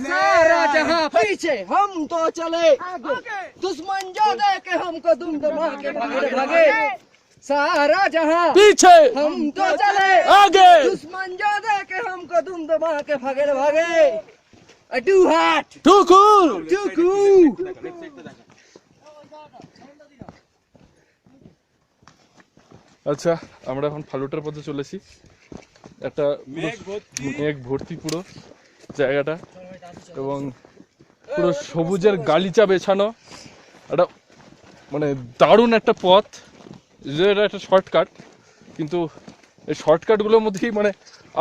सारा जहां पीछे हम तो चले आगे, दुश्मन जो देखे हमको दुम दमा के भागे भागे। सारा जहां पीछे हम तो चले आगे, दुश्मन जो देखे हमको दुम दमा के भागे भागे। Too hot, too cool, too cool. আচ্ছা, আমরা এখন ফালুটার পথে চলেছি। একটা মেঘ ভর্তি পুরো জায়গাটা, এবং পুরো সবুজের গালিচা বেছানো একটা মানে দারুণ একটা পথ। এটা একটা শর্টকাট, কিন্তু এই শর্টকাটগুলোর মধ্যেই মানে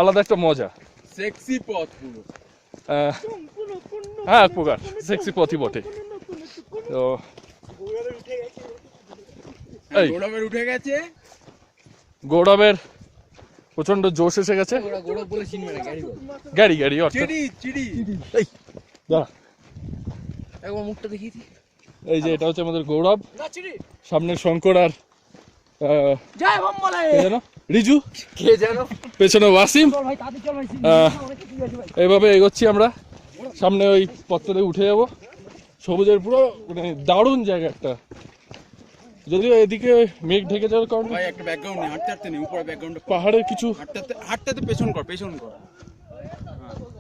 আলাদা একটা মজা। সেক্সি পথ পুরো। হ্যাঁ, এক প্রকার সেক্সি পথই বটে। তো এই উঠে গেছে, গৌরবের প্রচন্ড জোশ এসে গেছে। গাড়ি গাড়ি মুখটা দেখিয়ে এই যে এটা হচ্ছে আমাদের গৌরব, সামনে শঙ্কর আর রিজু, পেছনে ওয়াসিম। এইভাবে এগোচ্ছি আমরা, সামনে ওই পথটাতে উঠে যাবো। সবুজের পুরো মানে দারুণ জায়গা একটা, যদিও এদিকে মেঘ ঢেকে যাওয়ার কারণে একটা ব্যাকগ্রাউন্ড নেই, হাঁটতে হাঁটতে নেই, উপরে ব্যাকগ্রাউন্ড পাহাড়ের কিছু হাঁটতে পেছন কর, পেছন কর,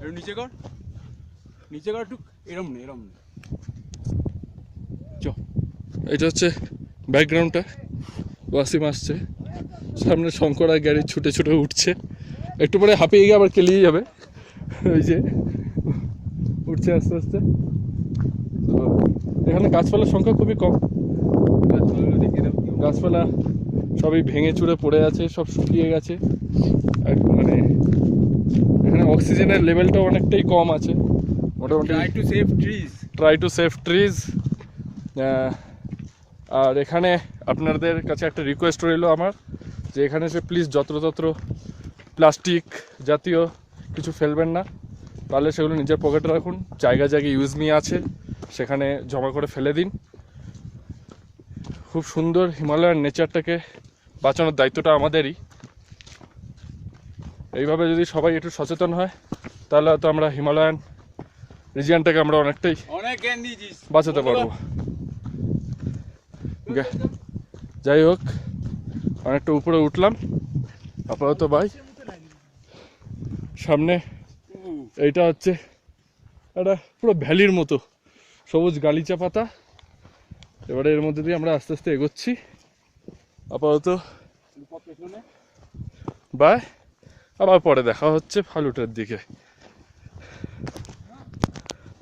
একটু নিচে কর, নিচে কর একটু, এরম নেই, এরম নেই। এটা হচ্ছে ব্যাকগ্রাউন্ডটা। ওয়াসিম আসছে, সামনে শঙ্কর আর গাড়ি ছুটে ছুটে উঠছে। একটু পরে হাঁপিয়ে গিয়ে আবার কেলিয়ে যাবে। ওই যে উঠছে আস্তে আস্তে। তো এখানে গাছপালার সংখ্যা খুবই কম, গাছপালা সবই ভেঙে চুরে পড়ে আছে, সব শুকিয়ে গেছে। মানে এখানে অক্সিজেনের লেভেলটাও অনেকটাই কম আছে মোটামুটি। Try to save trees. আর এখানে আপনাদের কাছে একটা রিকোয়েস্ট রইল আমার, যে এখানে এসে প্লিজ যত্রতত্র প্লাস্টিক জাতীয় কিছু ফেলবেন না, তাহলে সেগুলো নিজের পকেটে রাখুন। জায়গায় জায়গায় ইউজ নিয়ে আছে, সেখানে জমা করে ফেলে দিন। খুব সুন্দর হিমালয়ার নেচারটাকে বাঁচানোর দায়িত্বটা আমাদেরই। এইভাবে যদি সবাই একটু সচেতন হয়, তাহলে হয়তো আমরা হিমালয়ান রিজিয়নটাকে আমরা অনেকটাই বাঁচাতে পারবো। যাই হোক, অনেকটা উপরে উঠলাম আপাতত। ভাই সামনে এইটা হচ্ছে একটা পুরো ভ্যালির মতো সবুজ গালিচা পাতা। এবারে এর মধ্যে দিয়ে আমরা আস্তে আস্তে এগোচ্ছি আপাতত। বাই, আবার পরে দেখা হচ্ছে ফালুটার দিকে।